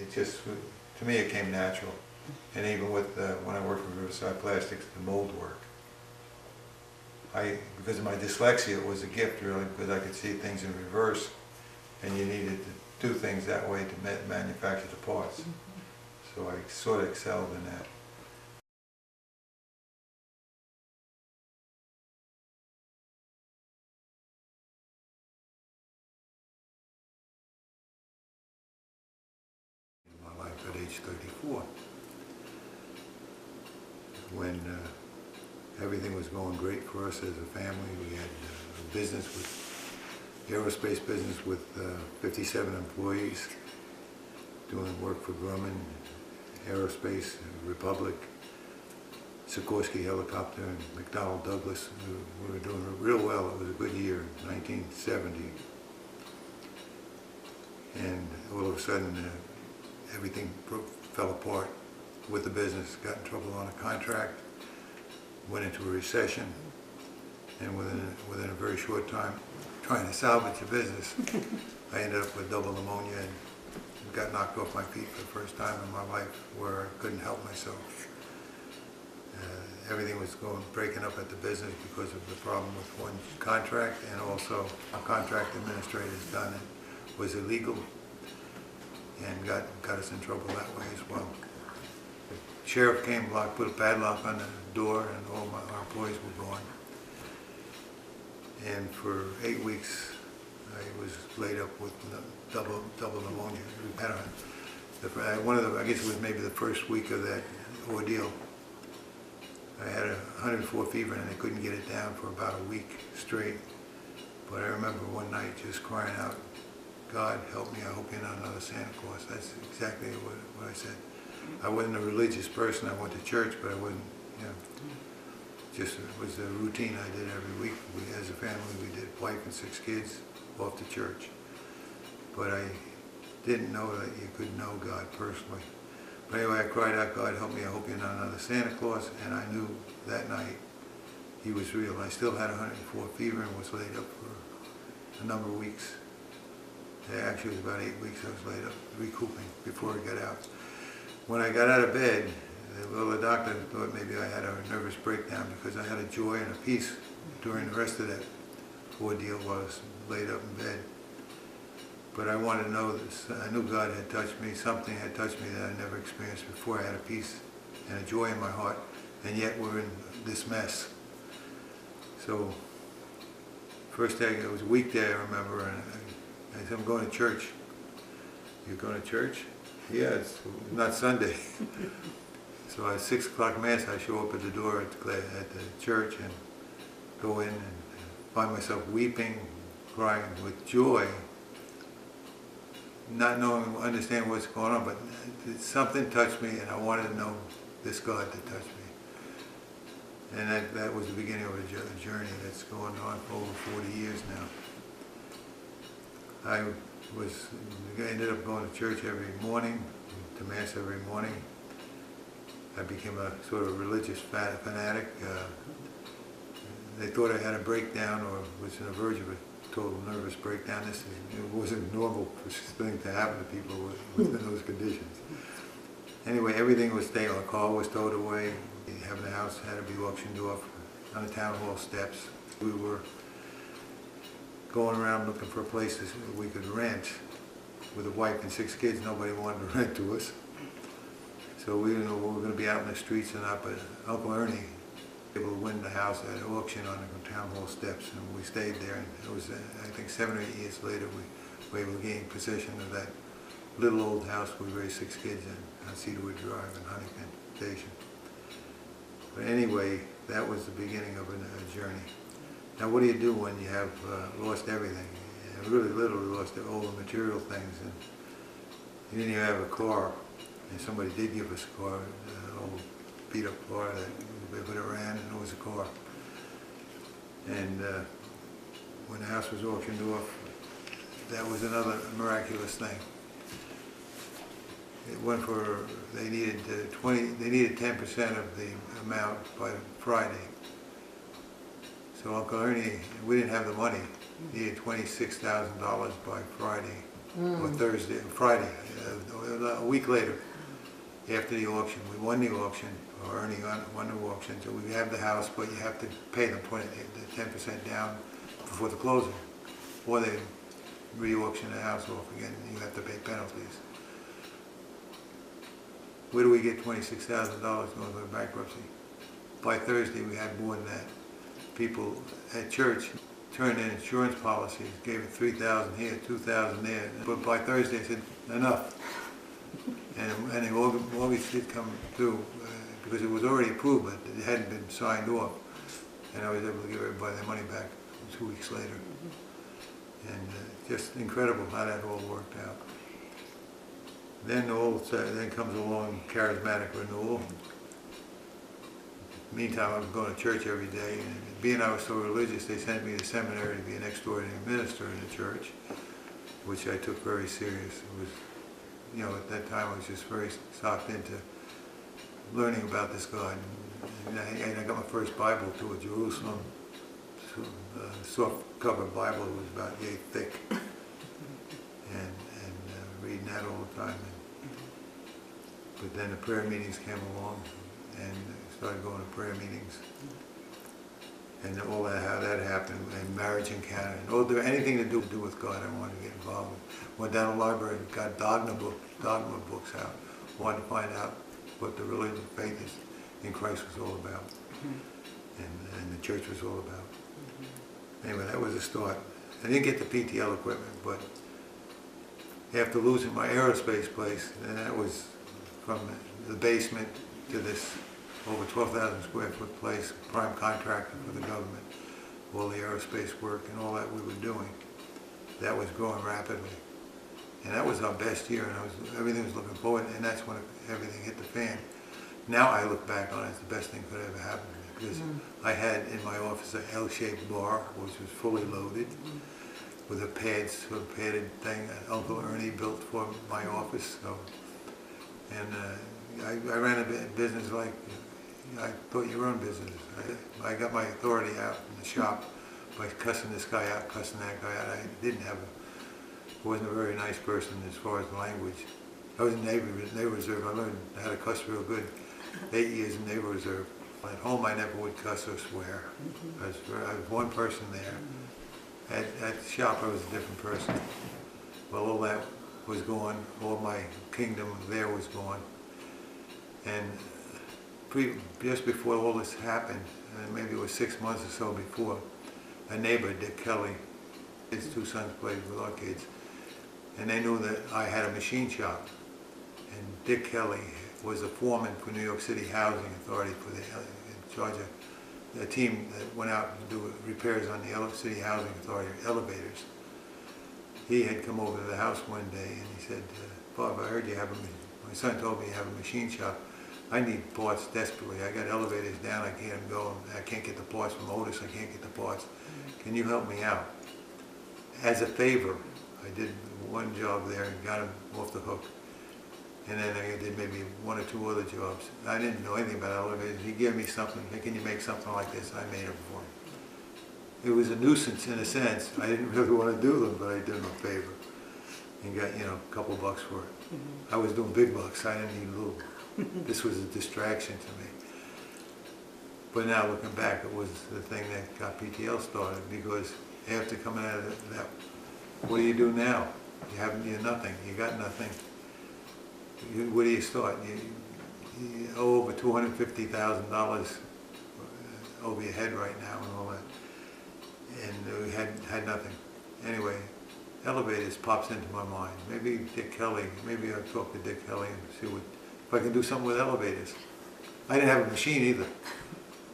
it just, to me, it came natural. And even with, when I worked with Riverside Plastics, the mold work. Because of my dyslexia, it was a gift really, because I could see things in reverse, and you needed to do things that way to manufacture the parts. So I sort of excelled in that. My life at age 34, when everything was going great for us as a family. We had a business aerospace business with 57 employees, doing work for Grumman, Aerospace, Republic, Sikorsky Helicopter, and McDonnell Douglas. We were doing real well. It was a good year, 1970. And all of a sudden, everything fell apart with the business. Got in trouble on a contract, went into a recession, and within a very short time, trying to salvage the business, I ended up with double pneumonia and got knocked off my feet for the first time in my life, where I couldn't help myself. Everything was breaking up at the business because of the problem with one contract, and also a contract administrator's done it was illegal and got us in trouble that way as well. The sheriff came, put a padlock on the door, and all our employees were gone. And for 8 weeks, I was laid up with double pneumonia. I guess it was maybe the first week of that ordeal. I had 104 fever, and I couldn't get it down for about a week straight. But I remember one night just crying out, "God help me, I hope you're not another Santa Claus." That's exactly what I said. I wasn't a religious person. I went to church, but I wasn't, just it was a routine I did every week. As a family, we did, wife and 6 kids, off to church. But I didn't know that you could know God personally. But anyway, I cried out, "God help me, I hope you're not another Santa Claus," and I knew that night He was real. I still had 104 fever and was laid up for a number of weeks. Actually, it was about 8 weeks I was laid up, recouping before I got out. When I got out of bed, the doctor thought maybe I had a nervous breakdown, because I had a joy and a peace during the rest of that ordeal while I was laid up in bed. But I wanted to know this. I knew God had touched me. Something had touched me that I never experienced before. I had a peace and a joy in my heart, and yet we're in this mess. So, first day, it was a weekday, I remember, and I said, "I'm going to church." "You're going to church?" "Yeah, it's not Sunday." So at 6 o'clock Mass, I show up at the door at the church and go in and find myself weeping, crying with joy, not knowing, understanding what's going on, but something touched me, and I wanted to know this God that touched me. And that was the beginning of a journey that's going on for over 40 years now. I ended up going to church every morning, to Mass every morning. I became a sort of religious fanatic. They thought I had a breakdown or was on the verge of a total nervous breakdown. It wasn't a normal thing to happen to people within those conditions. Anyway, everything was taken. A car was towed away. Having the house had to be auctioned off on the town hall steps. We were going around looking for places we could rent. With a wife and 6 kids, nobody wanted to rent to us. So we didn't know we were going to be out in the streets or not, but Uncle Ernie was able to win the house at an auction on the town hall steps, and we stayed there. And it was, I think, 7 or 8 years later, we were able to gain possession of that little old house we raised 6 kids in on Cedarwood Drive in Huntington Station. But anyway, that was the beginning of a journey. Now, what do you do when you have lost everything? I really literally lost all the material things, and you didn't even have a car. And somebody did give us a car, an old beat-up car but it ran, and it was a car. And when the house was auctioned off, that was another miraculous thing. It went for, they needed 10% of the amount by Friday. So Uncle Ernie, we didn't have the money, needed $26,000 by Friday, or Thursday, Friday. a week later, after the auction. We won the auction, or Ernie won the auction, so we have the house, but you have to pay them 10% down before the closing, or they re-auction the house off again, and you have to pay penalties. Where do we get $26,000 going to bankruptcy? By Thursday, we had more than that. People at church turned in insurance policies, gave it $3,000 here, $2,000 there. But by Thursday, I said, enough. And the mortgage did come through because it was already approved, but it hadn't been signed off. And I was able to give everybody their money back 2 weeks later. And just incredible how that all worked out. Then comes along charismatic renewal. Meantime, I was going to church every day, and being I was so religious, they sent me to seminary to be an extraordinary minister in the church, which I took very serious. It was, you know, at that time I was just very sucked into learning about this God. And I got my first Bible too, a Jerusalem soft cover Bible. It was about yay thick, and reading that all the time. But then the prayer meetings came along, and I started going to prayer meetings, and all that, how that happened, and marriage in Canada, and anything to do with God, I wanted to get involved with. Went down to the library and got dogma books out. Wanted to find out what the religion, faith is in Christ was all about, and the church was all about. Anyway, that was a start. I didn't get the PTL equipment, but after losing my aerospace place, and that was from the basement to this over 12,000 square foot place, prime contractor for the government, all the aerospace work and all that we were doing, that was growing rapidly. And that was our best year, and everything was looking forward, and that's when everything hit the fan. Now I look back on it as the best thing could ever happen, because I had in my office an L-shaped bar, which was fully loaded, with a padded thing that Uncle Ernie built for my office. So, and I ran a business like I thought you run business. I got my authority out in the shop by cussing this guy out, cussing that guy out. I wasn't a very nice person as far as language. I was in Naval Reserve. I learned how to cuss real good. 8 years in Naval Reserve. At home, I never would cuss or swear. I was one person there. At the shop, I was a different person. Well, all that was gone. All my kingdom there was gone. And just before all this happened, maybe it was 6 months or so before, a neighbor, Dick Kelly, his two sons played with our kids, and they knew that I had a machine shop. And Dick Kelly was a foreman for New York City Housing Authority in charge of a team that went out to do repairs on the City Housing Authority elevators. He had come over to the house one day and he said, Bob, I heard you have my son told me you have a machine shop. I need parts desperately. I got elevators down, I can't go. I can't get the parts from Otis, I can't get the parts. Can you help me out? As a favor, I did one job there and got him off the hook. And then I did maybe 1 or 2 other jobs. I didn't know anything about elevators. He gave me something, hey, can you make something like this? I made it for him. It was a nuisance in a sense. I didn't really want to do them, but I did him a favor. And got, you know, a couple bucks for it. I was doing big bucks, I didn't need little. This was a distraction to me. But now looking back, it was the thing that got PTL started, because after coming out of that, what do you do now? You're nothing, you got nothing. Where do you start? You owe over $250,000 over your head right now and all that. And we had nothing. Anyway, elevators pops into my mind. Maybe Dick Kelly, maybe I'll talk to Dick Kelly and see if I can do something with elevators. I didn't have a machine either,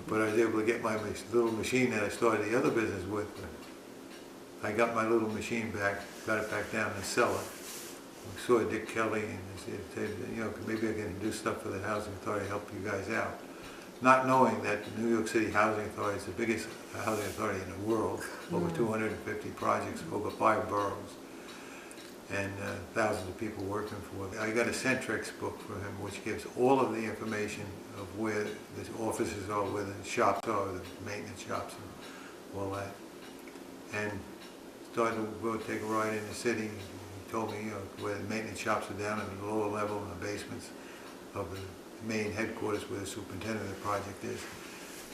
but I was able to get my little machine that I started the other business with. I got my little machine back, got it back down and sell it. I saw Dick Kelly and said, you know, maybe I can do stuff for the Housing Authority to help you guys out. Not knowing that the New York City Housing Authority is the biggest housing authority in the world, over 250 projects, over 5 boroughs, and thousands of people working for it. I got a Centrex book for him, which gives all of the information of where the offices are, where the shops are, the maintenance shops, and all that. And started to go take a ride in the city, told me, you know, where the maintenance shops are down in the lower level in the basements of the main headquarters where the superintendent of the project is.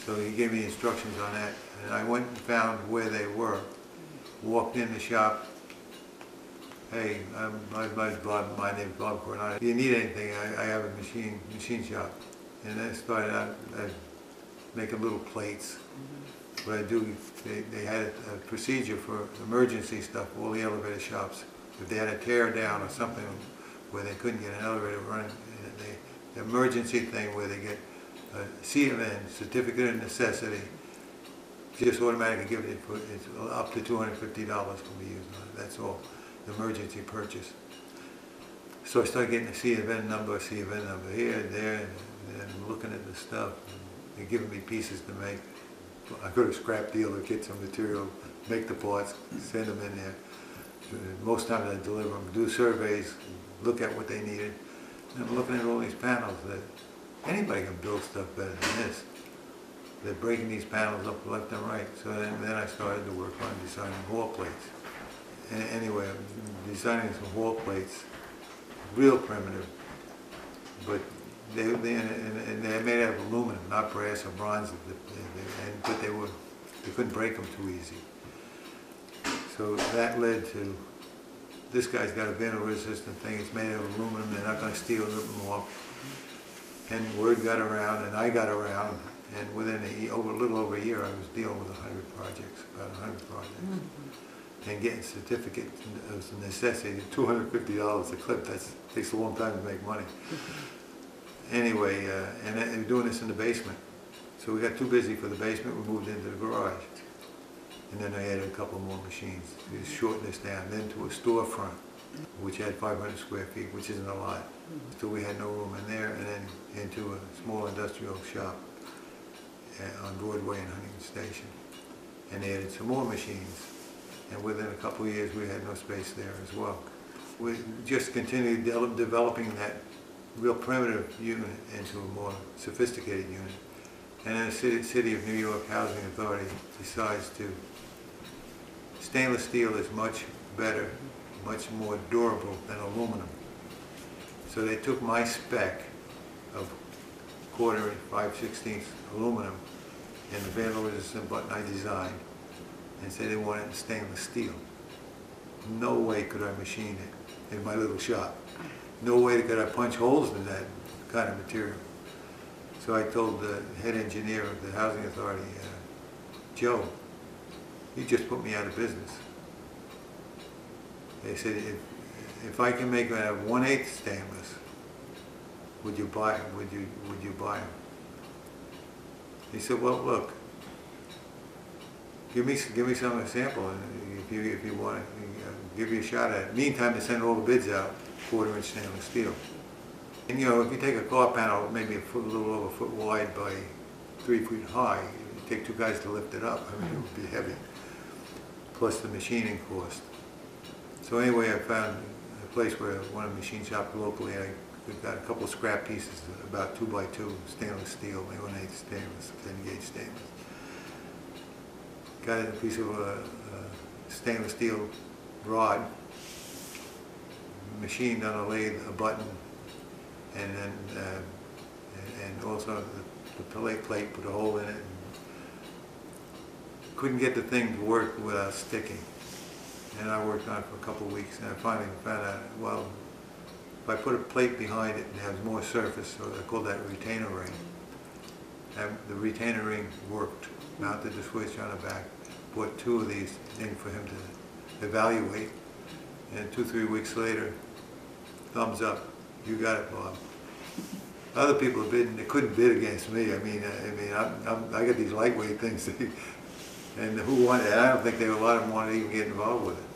So he gave me instructions on that, and I went and found where they were. Walked in the shop. Hey, my name's Bob Coronato. If you need anything, I have a machine shop. And then I started out making little plates. What I do, they had a procedure for emergency stuff, all the elevator shops. If they had a tear down or something where they couldn't get an elevator running, the emergency thing where they get a CMN, Certificate of Necessity, just automatically give it, it's up to $250 can be used on it, that's all, the emergency purchase. So I started getting a CMN number here and there, and looking at the stuff. They're giving me pieces to make. I go to scrap dealer, get some material, make the parts, send them in there. Most times I deliver them, do surveys, look at what they needed. And I'm looking at all these panels that anybody can build stuff better than this. They're breaking these panels up left and right. So then I started to work on designing wall plates. And anyway, I'm designing some wall plates, real primitive, but they're made out of aluminum, not brass or bronze, but they couldn't break them too easy. So that led to, this guy's got a vandal resistant thing, it's made out of aluminum, they're not going to steal it more. And word got around, and I got around, and within a little over a year I was dealing with 100 projects, about 100 projects. And getting certificates of necessity, $250 a clip, that takes a long time to make money. Anyway, and doing this in the basement. So we got too busy for the basement, we moved into the garage. And then I added a couple more machines. We just shortened this down, then to a storefront, which had 500 square feet, which isn't a lot. So we had no room in there, and then into a small industrial shop on Broadway and Huntington Station. And they added some more machines. And within a couple of years, we had no space there as well. We just continued developing that real primitive unit into a more sophisticated unit. And then the City of New York Housing Authority decides to, stainless steel is much better, much more durable than aluminum. So they took my spec of 1/4 and 5/16 aluminum and the vandal resistant button I designed and said they wanted it in stainless steel. No way could I machine it in my little shop. No way could I punch holes in that kind of material. So I told the head engineer of the Housing Authority, Joe, you just put me out of business. They said, if I can make it out of 1/8 stainless, would you buy them? Would you buy them? He said, well, look, give me some sample, and if you want it, give you a shot at it. Meantime, they send all the bids out, 1/4 inch stainless steel. And you know, if you take a car panel, maybe a little over a foot wide by 3 feet high, it take 2 guys to lift it up. I mean, it would be heavy, plus the machining cost. So anyway, I found a place where one of the machine shops locally, we got a couple of scrap pieces, about 2 by 2 stainless steel, 1/8 stainless, 10 gauge stainless. Got a piece of stainless steel rod, machined on a lathe, a button, and then and also the plate, put a hole in it. Couldn't get the thing to work without sticking. And I worked on it for a couple of weeks, and I finally found out, well, if I put a plate behind it and has more surface, so I call that a retainer ring. And the retainer ring worked. Mounted the switch on the back, bought 2 of these in for him to evaluate, and 2-3 weeks later, thumbs up, you got it, Bob. Other people bidding, they couldn't bid against me. I mean, I got these lightweight things, and who wanted it? I don't think a lot of them wanted to even get involved with it.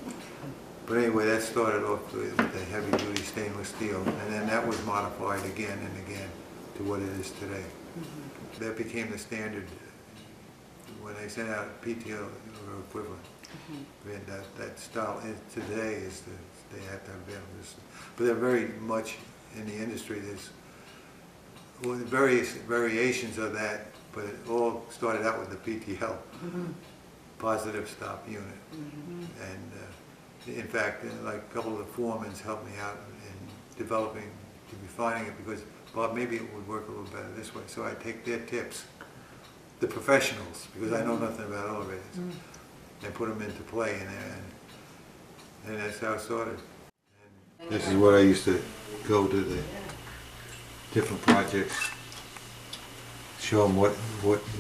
But anyway, that started off with the heavy-duty stainless steel, and then that was modified again and again to what it is today. That became the standard when they sent out PTL or equivalent. And that style today is they have to have vandal resistant. But they're very much in the industry. There's various variations of that, but it all started out with the PTL, positive stop unit. And In fact, like a couple of the foremans helped me out in developing, refining it, because, Bob, maybe it would work a little better this way. So I take their tips, the professionals, because I know nothing about elevators, and put them into play, and that's how it started. And this is what I used to go to the different projects, show them what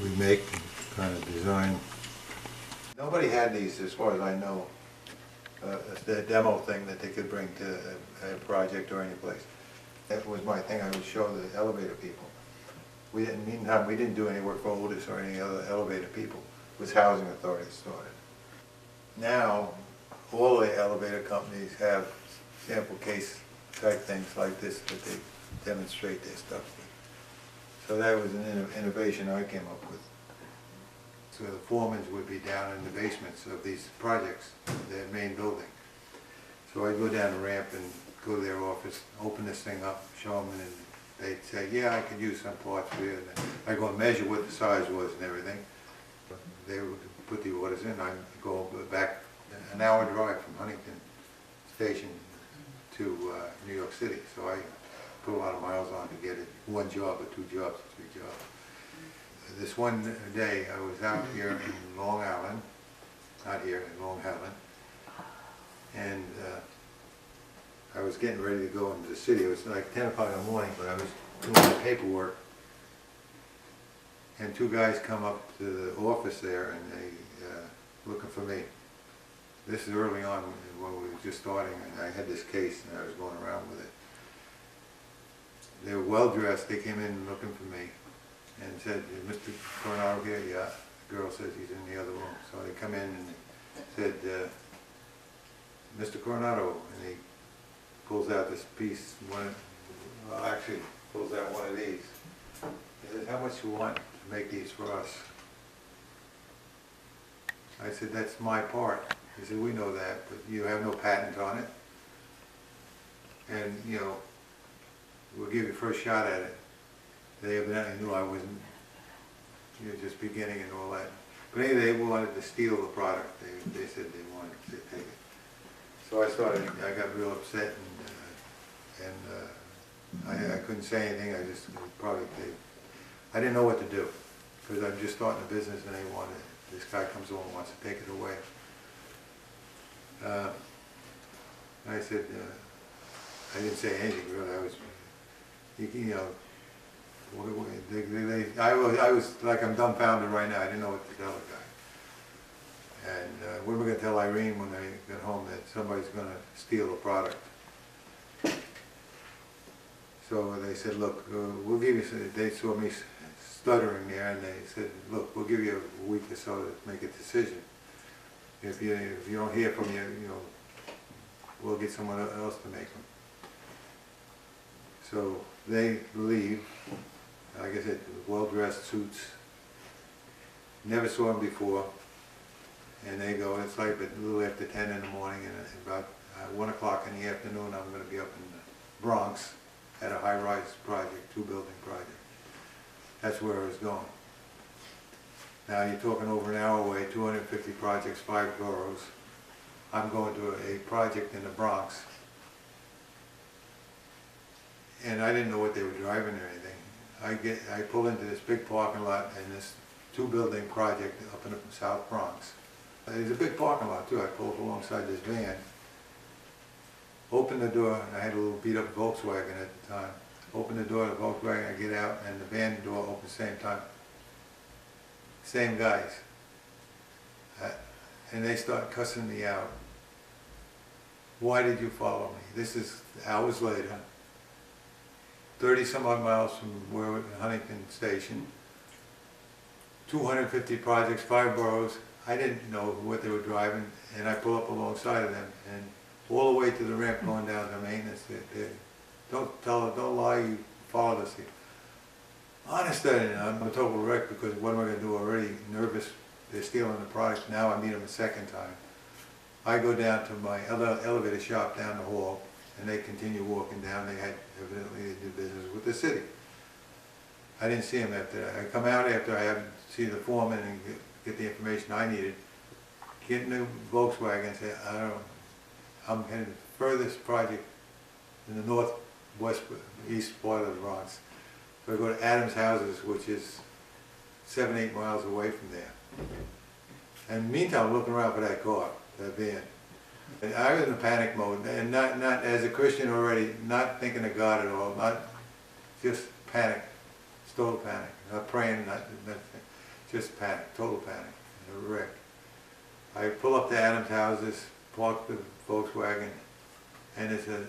we make, and kind of design. Nobody had these, as far as I know, the demo thing that they could bring to a project or any place. That was my thing. I would show the elevator people. Meantime, we didn't do any work for Otis or any other elevator people. It was housing authorities started. Now, all the elevator companies have sample case type things like this that they demonstrate their stuff with. So that was an innovation I came up with. So the foremans would be down in the basements of these projects, their main building. So I'd go down the ramp and go to their office, open this thing up, show them, and they'd say, yeah, I could use some parts for you. And I'd go and measure what the size was and everything. They would put the orders in. I'd go back an hour drive from Huntington Station to New York City. So I put a lot of miles on to get it, one job or two jobs or three jobs. This one day I was out here in Long Island, not here, in Long Island, and I was getting ready to go into the city. It was like 10 o'clock in the morning, but I was doing the paperwork, and two guys come up to the office there, and they looking for me. This is early on when we were just starting, and I had this case and I was going around with it. They were well dressed. They came in looking for me and said, "Is Mr. Coronato here?" "Yeah." The girl says he's in the other room. So they come in and they said, "Mr. Coronato," and he pulls out this piece, actually pulls out one of these. He says, "How much do you want to make these for us?" I said, "That's my part." He said, "We know that, but you have no patent on it. And, you know, we'll give you first shot at it." They evidently knew I wasn't, just beginning and all that. But anyway, they wanted to steal the product. They said they wanted to take it. So I got real upset, and I couldn't say anything. I just I didn't know what to do, because I'm just starting a business, and this guy comes along and wants to take it away. I said, I didn't say anything really. I was, I was like, I'm dumbfounded right now. I didn't know what to tell the guy. And we were going to tell Irene when they got home that somebody's going to steal the product. So they said, "Look, we'll give you," they saw me stuttering there, and they said, "Look, we'll give you a week or so to make a decision. If you don't hear from you, we'll get someone else to make them." So they leave, like I said, well-dressed suits, never saw them before, and they go, it's like a little after 10 in the morning, and about 1 o'clock in the afternoon I'm going to be up in the Bronx at a high-rise project, two-building project. That's where I was going. Now you're talking over an hour away, 250 projects, 5 boroughs. I'm going to a project in the Bronx. And I didn't know what they were driving or anything. I pull into this big parking lot in this two-building project up in the South Bronx. There's a big parking lot too. I pulled alongside this van, opened the door, and I had a little beat-up Volkswagen at the time. Open the door of the Volkswagen, I get out, and the van door opens at the same time. Same guys. And they start cussing me out. "Why did you follow me?" This is hours later, 30 some odd miles from where we're at Huntington Station. 250 projects, 5 boroughs. I didn't know what they were driving, and I pull up alongside of them, and all the way to the ramp going down to maintenance. Don't lie, you followed us here. Honest, I'm a total wreck, because what am I going to do? Already nervous. They're stealing the product. Now I meet them a second time. I go down to my other elevator shop down the hall, and they continue walking down. They had evidently did business with the city. I didn't see them after that. I come out after I have see the foreman and get the information I needed. Get in the Volkswagen and say, I'm in the furthest project in the northwest, east part of the Bronx. So I go to Adams Houses, which is 7-8 miles away from there. And meantime, I'm looking around for that car, that van. And I was in a panic mode, and not as a Christian already, not thinking of God at all, not just panic, total panic, not praying, nothing, just panic, total panic, a wreck. I pull up to Adams Houses, park the Volkswagen, and it's a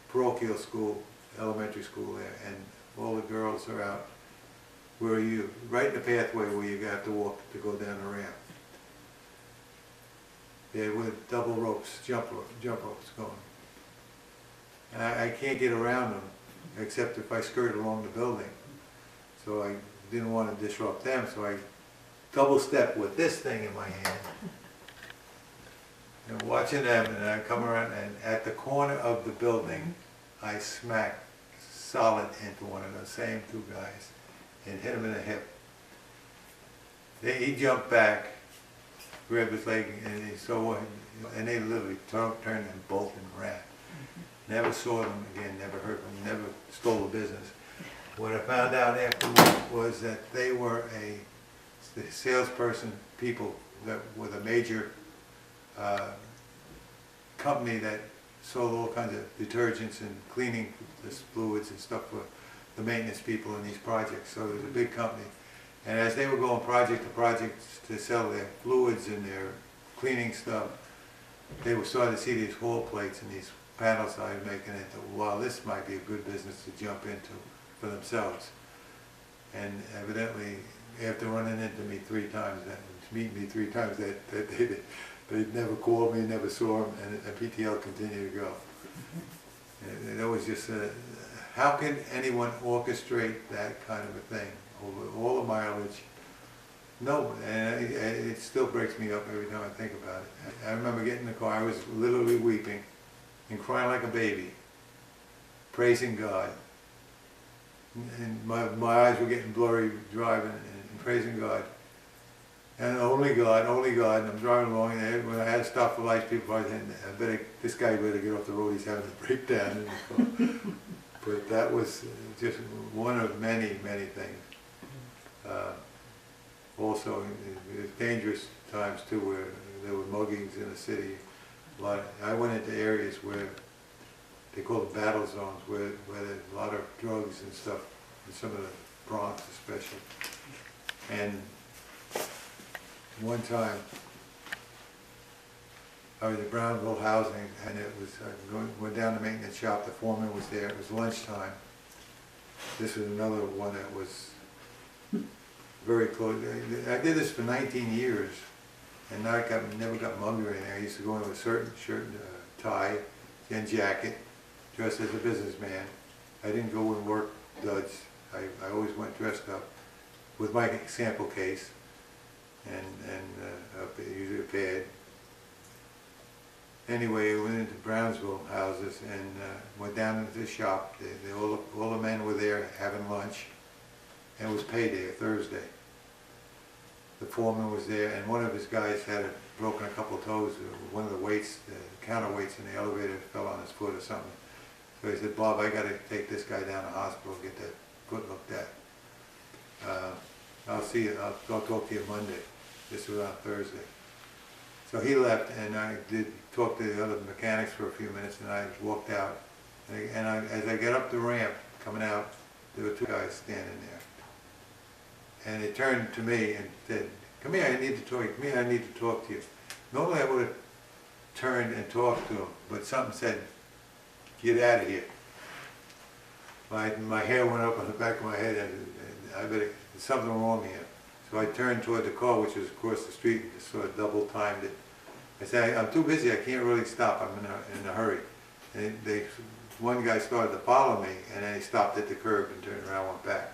parochial school, elementary school there, and all the girls are out. Where are you? Right in the pathway where you have to walk to go down the ramp. They're with double ropes, jump ropes going. And I can't get around them except if I skirt along the building. So I didn't want to disrupt them, so I double step with this thing in my hand. And watching them, and I come around, and at the corner of the building, I smack solid into one of those same two guys and hit him in the hip. He jumped back, grabbed his leg, and and they literally turned and bolted and ran. Never saw them again, never heard them, never stole a business. What I found out afterwards was that they were the salesperson, people that were the major company that sold all kinds of detergents and cleaning fluids and stuff for the maintenance people in these projects. So it was a big company. And as they were going project to project to sell their fluids and their cleaning stuff, they were starting to see these wall plates and these panels I was making and thought, wow, this might be a good business to jump into for themselves. And evidently, after running into me 3 times, meeting me 3 times, they never called me, never saw them, and PTL continued to go. And that was just, how can anyone orchestrate that kind of a thing over all the mileage? No, and it still breaks me up every time I think about it. I remember getting in the car, I was literally weeping and crying like a baby, praising God. And my eyes were getting blurry driving and praising God. And only God, and I'm driving along, and when I had to stop for lights, people probably said, this guy better get off the road, he's having a breakdown. But that was just one of many, many things. Also, dangerous times too, where there were muggings in the city. I went into areas where they call it battle zones, where there's a lot of drugs and stuff, in some of the Bronx especially. And one time, I was at Brownville Housing, and it was went down to the maintenance shop. The foreman was there. It was lunchtime. This was another one that was very close. I did this for 19 years, and never got mugged or anything. I used to go in with a certain shirt, tie, and jacket, dressed as a businessman. I didn't go in work duds. I always went dressed up with my sample case and usually a pad. Anyway, I went into Brownsville Houses and went down into the shop. All the men were there having lunch, and it was payday, Thursday. The foreman was there, and one of his guys had broken a couple of toes. One of the weights, the counterweights in the elevator fell on his foot or something. So he said, Bob, I got to take this guy down to the hospital and get that foot looked at. I'll see you. I'll talk to you Monday. This was on Thursday. So he left, and I did talk to the other mechanics for a few minutes, and I walked out. And as I got up the ramp, coming out, there were 2 guys standing there. And they turned to me and said, come here, I need to talk to you. Come here, I need to talk to you. Normally I would have turned and talked to him, but something said, get out of here. My hair went up on the back of my head, and I bet there's something wrong here. So I turned toward the car, which was across the street, and just sort of double-timed it. I said, I'm too busy, I can't really stop, I'm in a hurry. And one guy started to follow me, and then he stopped at the curb and turned around and went back.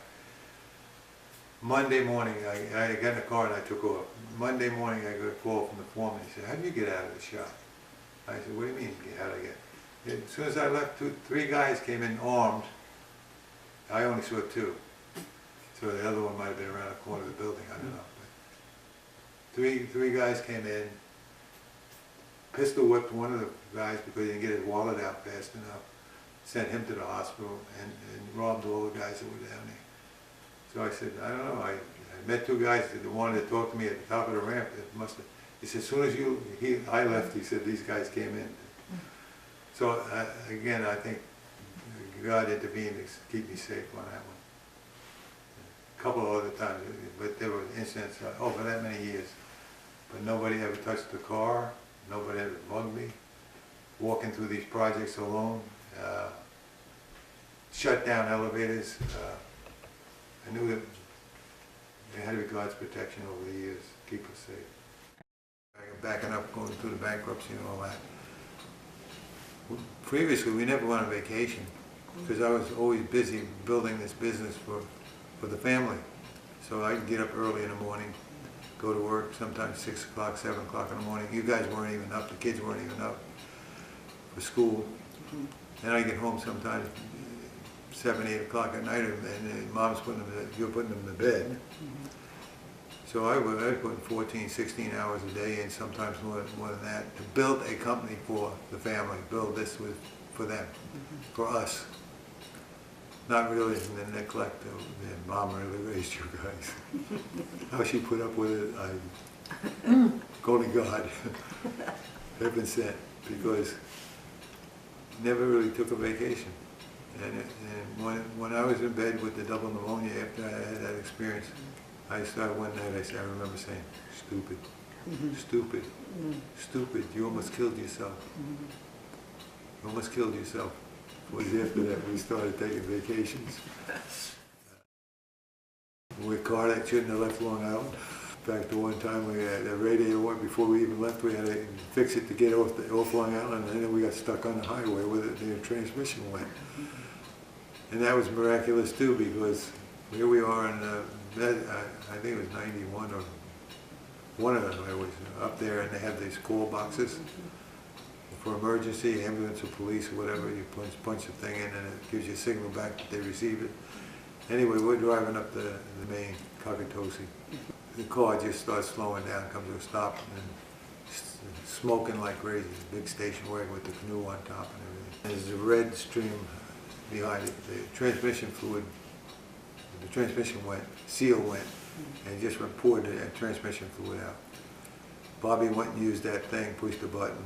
Monday morning, I got in the car and I took off. Monday morning, I got a call from the foreman. He said, how do you get out of the shop? I said, what do you mean, how do I get? As soon as I left, 3 guys came in armed. I only saw 2. So the other one might have been around the corner of the building, I don't know. But three guys came in, pistol whipped one of the guys because he didn't get his wallet out fast enough, sent him to the hospital, and robbed all the guys that were down there. So I said, I don't know, I met two guys, the one that talked to me at the top of the ramp, it must have, he said, as soon as I left, he said, these guys came in. So again, I think God intervened to keep me safe on that one. A couple of other times, but there were incidents over that many years. But nobody ever touched the car, nobody ever bugged me. Walking through these projects alone, shut down elevators. I knew that there had to be God's protection over the years, keep us safe. Backing up, going through the bankruptcy and all that. Previously, we never went on vacation because I was always busy building this business for the family. So I'd get up early in the morning, go to work, sometimes 6 o'clock, 7 o'clock in the morning. You guys weren't even up, the kids weren't even up for school. Then I get home sometimes 7, 8 o'clock at night, and mom's putting them, you're putting them to bed. So I was putting 14, 16 hours a day, and sometimes more than that, to build a company for the family, build this for them, for us. Not really in the neglect of that mom really raised you guys. How she put up with it, only God, heaven sent, because never really took a vacation. And when I was in bed with the double pneumonia after I had that experience, I started one night, I remember saying, stupid, stupid, stupid, you almost killed yourself. You almost killed yourself. It was after that we started taking vacations. We car that shouldn't have left Long Island. In fact, the one time we had a radiator went before we even left, we had to fix it to get off Long Island, and then we got stuck on the highway where the transmission went. And that was miraculous too, because here we are in I think it was 91 or one of the highways up there, and they have these call boxes for emergency, ambulance or police or whatever. You punch the thing in and it gives you a signal back that they receive it. Anyway, we're driving up the main Cockatoossie. The car just starts slowing down, comes to a stop, and smoking like crazy. Big station wagon with the canoe on top and everything. There's a red stream behind it. The transmission fluid, the transmission seal went, and just poured the transmission fluid out. Bobby went and used that thing, pushed the button,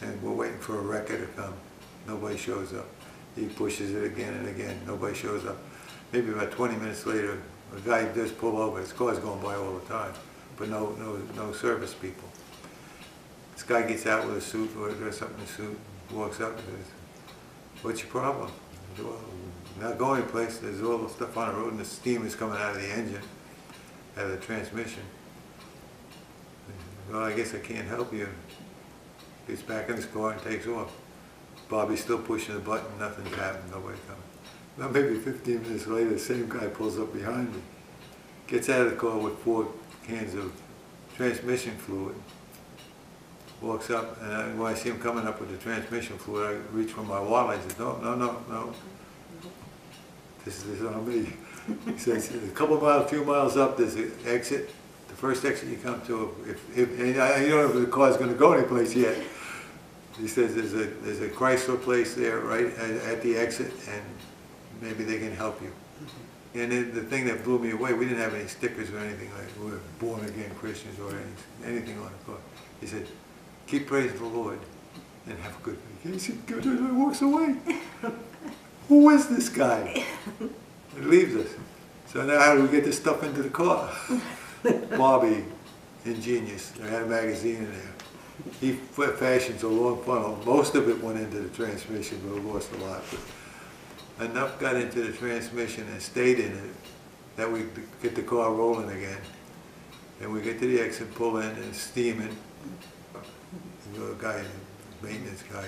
and we're waiting for a wrecker to come. Nobody shows up. He pushes it again and again. Nobody shows up. Maybe about 20 minutes later, a guy does pull over. His car's going by all the time, but no service people. This guy gets out with a suit, or dressed up in a suit, walks up and says, "What's your problem?" I said, "Well, not going anyplace. There's all the stuff on the road, and the steam is coming out of the engine, out of the transmission." "Well, I guess I can't help you." Gets back in his car and takes off. Bobby's still pushing the button, nothing's happened, nobody coming. Well, maybe 15 minutes later, the same guy pulls up behind me, gets out of the car with 4 cans of transmission fluid, walks up, and when I see him coming up with the transmission fluid, I reach for my wallet. I said, no. This is on me. He says, a couple of miles, 2 miles up, there's an exit. The first exit you come to, and I don't know if the car's going to go anyplace yet. He says there's a Chrysler place there right at the exit, and maybe they can help you. And then the thing that blew me away, we didn't have any stickers or anything like we were born again Christians or anything on the car. He said, "Keep praising the Lord and have a good vacation." Good, and he walks away. Who is this guy? He leaves us. So now how do we get this stuff into the car? Bobby, ingenious. They had a magazine in there. He fashions a long funnel. Most of it went into the transmission, but we lost a lot. But enough got into the transmission and stayed in it that we get the car rolling again. And we get to the exit, pull in, and it's steaming. The guy, maintenance guy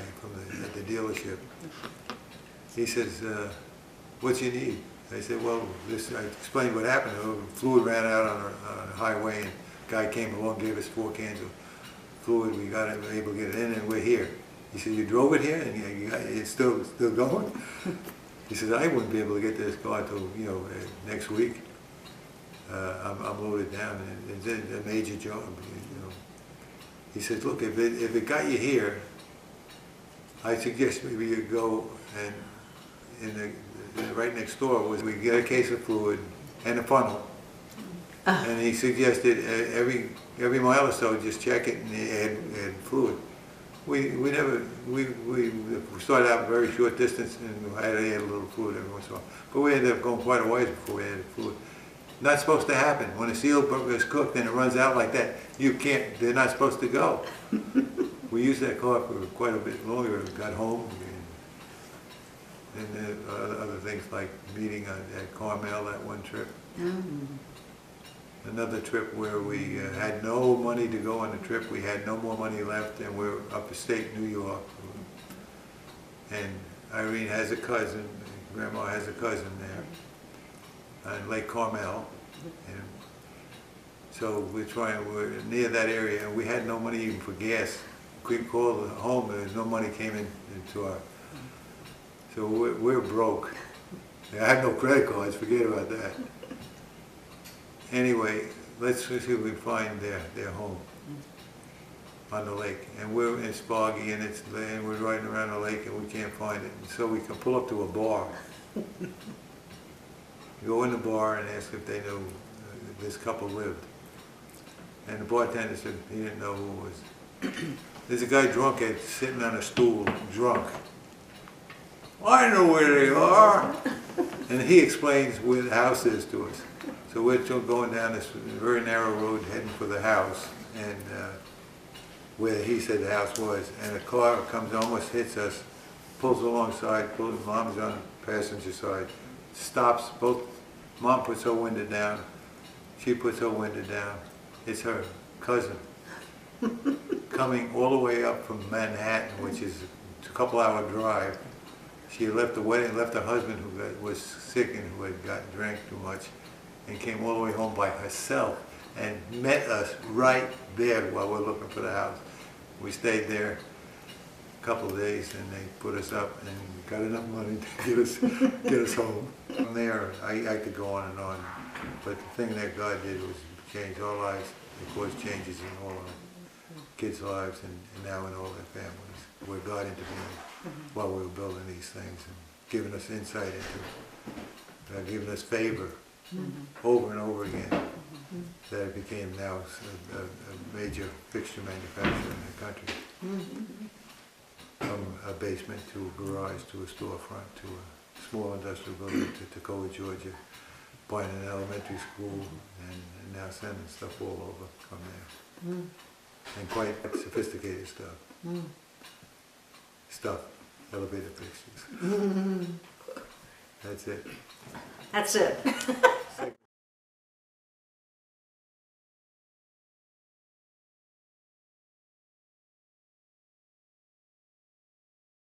at the dealership, he says, "What you need?" I said, "Well, I explained what happened. Fluid ran out on a highway, and a guy came along, gave us 4 cans of fluid. We got it, we were able to get it in, and we're here." He said, "You drove it here, and it's still going?" He said, "I wouldn't be able to get this car until next week. I'm loaded down, and it's a major job, He says, look, if it got you here, I suggest maybe you go and right next door was we get a case of fluid and a funnel. And he suggested every mile or so just check it and add fluid. We started out a very short distance and I had to add a little fluid every once in a while. But we ended up going quite a ways before we added fluid. Not supposed to happen. When a seal is cooked and it runs out like that, you can't, they're not supposed to go. We used that car for quite a bit longer, got home, and other things like meeting at Carmel that one trip. Another trip where we had no money to go on the trip, we had no more money left, and we're upstate New York. And Irene has a cousin, Grandma has a cousin there on Lake Carmel. And so we're near that area, and we had no money even for gas. We called home, and no money came into our, so we're broke. I have no credit cards, forget about that. Anyway, let's see if we can find their home on the lake. And we're in Spargy, and we're riding around the lake, and we can't find it. And so we can pull up to a bar. Go in the bar and ask if they knew this couple lived. And the bartender said he didn't know who it was. There's a guy drunk sitting on a stool, drunk. I know where they are. And he explains where the house is to us. So we're going down this very narrow road heading for the house, and where he said the house was. And a car comes, almost hits us, pulls alongside, Mom's on the passenger side, stops, Mom puts her window down, she puts her window down. It's her cousin coming all the way up from Manhattan, which is a couple-hour drive. She had left the wedding, left her husband who was sick and who had drank too much, and came all the way home by herself and met us right there while we're looking for the house. We stayed there a couple of days, and they put us up and got enough money to get us home. From there, I could go on and on, but the thing that God did was change our lives. It caused changes in all our kids' lives and now in all their families, where God intervened while we were building these things and giving us insight into, giving us favor over and over again, that it became now a major fixture manufacturer in the country. From a basement to a garage to a storefront to a small industrial building to Toccoa, Georgia, buying an elementary school and now sending stuff all over from there. And quite sophisticated stuff. Elevator fixtures. That's it. That's it.